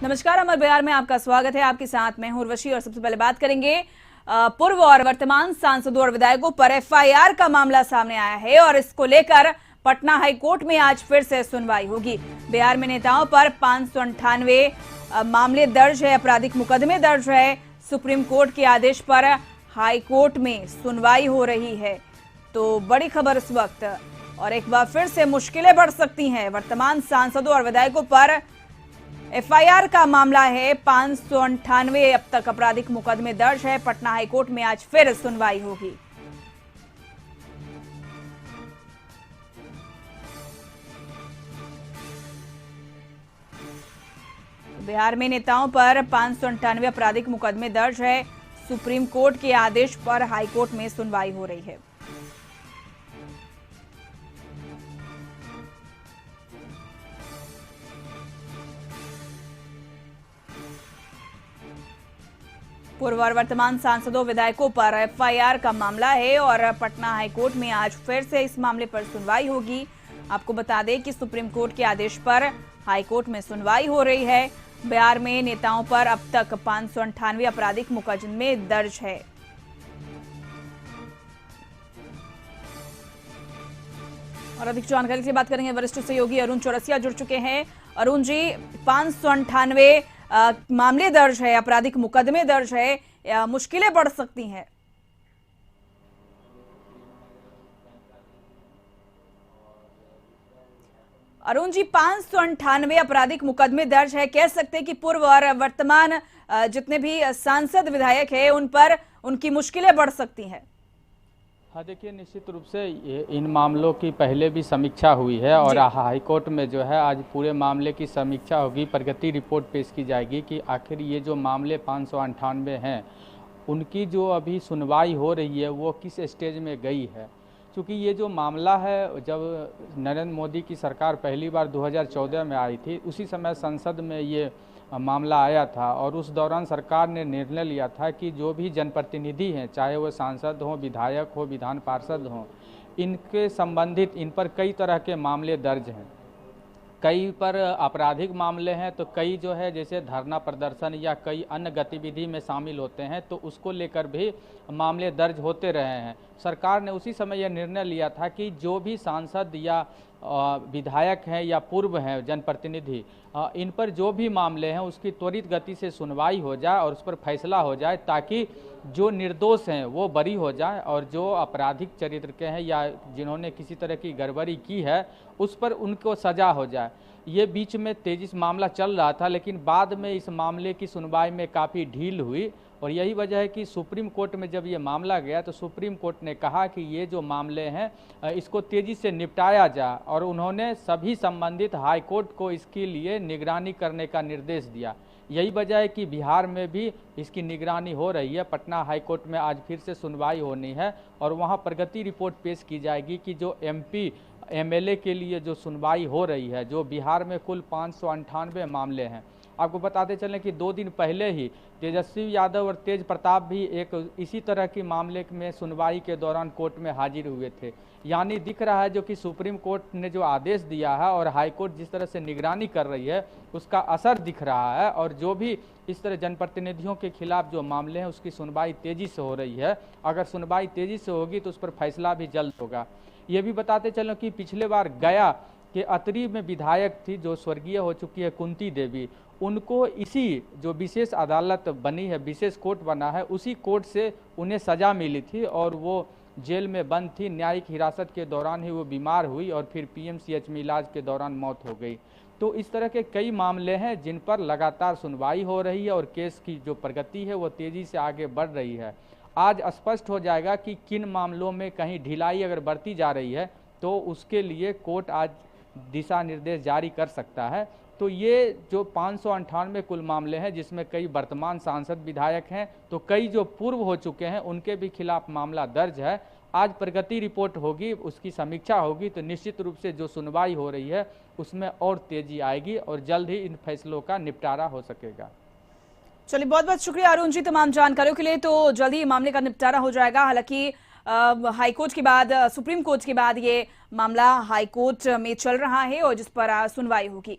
नमस्कार, अमर बिहार में आपका स्वागत है। आपके साथ मैं हूं उर्वशी और सबसे पहले बात करेंगे पूर्व और वर्तमान सांसदों और विधायकों पर एफआईआर का मामला सामने आया है और इसको लेकर पटना हाईकोर्ट में आज फिर से सुनवाई होगी। बिहार में नेताओं पर 598 मामले दर्ज है, आपराधिक मुकदमे दर्ज है। सुप्रीम कोर्ट के आदेश पर हाईकोर्ट में सुनवाई हो रही है। तो बड़ी खबर इस वक्त, और एक बार फिर से मुश्किलें बढ़ सकती हैं। वर्तमान सांसदों और विधायकों पर एफआईआर का मामला है, 598 अब तक आपराधिक मुकदमे दर्ज है। पटना हाईकोर्ट में आज फिर सुनवाई होगी। बिहार में नेताओं पर 598 आपराधिक मुकदमे दर्ज है। सुप्रीम कोर्ट के आदेश पर हाईकोर्ट में सुनवाई हो रही है। पूर्व और वर्तमान सांसदों विधायकों पर एफआईआर का मामला है और पटना हाईकोर्ट में आज फिर से इस मामले पर सुनवाई होगी। आपको बता दें कि सुप्रीम कोर्ट के आदेश पर हाईकोर्ट में सुनवाई हो रही है। बिहार में नेताओं पर अब तक 598 आपराधिक मुकदमे दर्ज है। और अधिक जानकारी के लिए बात करेंगे, वरिष्ठ सहयोगी अरुण चौरसिया जुड़ चुके हैं। अरुण जी, 598 मामले दर्ज है, आपराधिक मुकदमे दर्ज है, मुश्किलें बढ़ सकती हैं। अरुण जी, 598 आपराधिक मुकदमे दर्ज है, कह सकते हैं कि पूर्व और वर्तमान जितने भी सांसद विधायक हैं उन पर उनकी मुश्किलें बढ़ सकती हैं। हाँ, देखिए, निश्चित रूप से इन मामलों की पहले भी समीक्षा हुई है और हाईकोर्ट में जो है आज पूरे मामले की समीक्षा होगी। प्रगति रिपोर्ट पेश की जाएगी कि आखिर ये जो मामले 598 हैं उनकी जो अभी सुनवाई हो रही है वो किस स्टेज में गई है। क्योंकि ये जो मामला है, जब नरेंद्र मोदी की सरकार पहली बार 2014 में आई थी, उसी समय संसद में ये मामला आया था और उस दौरान सरकार ने निर्णय लिया था कि जो भी जनप्रतिनिधि हैं, चाहे वो सांसद हों, विधायक हो, विधान पार्षद हों, इनके संबंधित इन पर कई तरह के मामले दर्ज हैं। कई पर आपराधिक मामले हैं तो कई जो है जैसे धरना प्रदर्शन या कई अन्य गतिविधि में शामिल होते हैं, तो उसको लेकर भी मामले दर्ज होते रहे हैं। सरकार ने उसी समय यह निर्णय लिया था कि जो भी सांसद या विधायक हैं या पूर्व हैं जनप्रतिनिधि, इन पर जो भी मामले हैं उसकी त्वरित गति से सुनवाई हो जाए और उस पर फैसला हो जाए, ताकि जो निर्दोष हैं वो बरी हो जाए और जो आपराधिक चरित्र के हैं या जिन्होंने किसी तरह की गड़बड़ी की है उस पर उनको सजा हो जाए। ये बीच में तेजी से मामला चल रहा था, लेकिन बाद में इस मामले की सुनवाई में काफ़ी ढील हुई और यही वजह है कि सुप्रीम कोर्ट में जब ये मामला गया तो सुप्रीम कोर्ट ने कहा कि ये जो मामले हैं इसको तेज़ी से निपटाया जाए और उन्होंने सभी संबंधित हाई कोर्ट को इसके लिए निगरानी करने का निर्देश दिया। यही वजह है कि बिहार में भी इसकी निगरानी हो रही है। पटना हाई कोर्ट में आज फिर से सुनवाई होनी है और वहाँ प्रगति रिपोर्ट पेश की जाएगी कि जो एमपी एमएलए के लिए जो सुनवाई हो रही है, जो बिहार में कुल 598 मामले हैं। आपको बताते चलें कि 2 दिन पहले ही तेजस्वी यादव और तेज प्रताप भी एक इसी तरह की मामले में सुनवाई के दौरान कोर्ट में हाजिर हुए थे। यानी दिख रहा है जो कि सुप्रीम कोर्ट ने जो आदेश दिया है और हाई कोर्ट जिस तरह से निगरानी कर रही है उसका असर दिख रहा है और जो भी इस तरह जनप्रतिनिधियों के खिलाफ जो मामले हैं उसकी सुनवाई तेज़ी से हो रही है। अगर सुनवाई तेज़ी से होगी तो उस पर फैसला भी जल्द होगा। ये भी बताते चलो कि पिछले बार गया के अतरी में विधायक थी जो स्वर्गीय हो चुकी है कुंती देवी, उनको इसी जो विशेष अदालत बनी है, विशेष कोर्ट बना है, उसी कोर्ट से उन्हें सज़ा मिली थी और वो जेल में बंद थी। न्यायिक हिरासत के दौरान ही वो बीमार हुई और फिर पीएमसीएच में इलाज के दौरान मौत हो गई। तो इस तरह के कई मामले हैं जिन पर लगातार सुनवाई हो रही है और केस की जो प्रगति है वो तेज़ी से आगे बढ़ रही है। आज स्पष्ट हो जाएगा कि किन मामलों में कहीं ढिलाई अगर बढ़ती जा रही है तो उसके लिए कोर्ट आज दिशा निर्देश जारी कर सकता है। तो ये जो 598 कुल मामले हैं जिसमें कई वर्तमान सांसद विधायक हैं तो कई जो पूर्व हो चुके हैं उनके भी खिलाफ मामला दर्ज है। आज प्रगति रिपोर्ट होगी, उसकी समीक्षा होगी तो निश्चित रूप से जो सुनवाई हो रही है उसमें और तेजी आएगी और जल्द ही इन फैसलों का निपटारा हो सकेगा। चलिए, बहुत बहुत शुक्रिया अरुण जी तमाम जानकारियों के लिए। तो जल्दी मामले का निपटारा हो जाएगा। हालांकि हाईकोर्ट के बाद, सुप्रीम कोर्ट के बाद ये मामला हाईकोर्ट में चल रहा है और जिस पर सुनवाई होगी।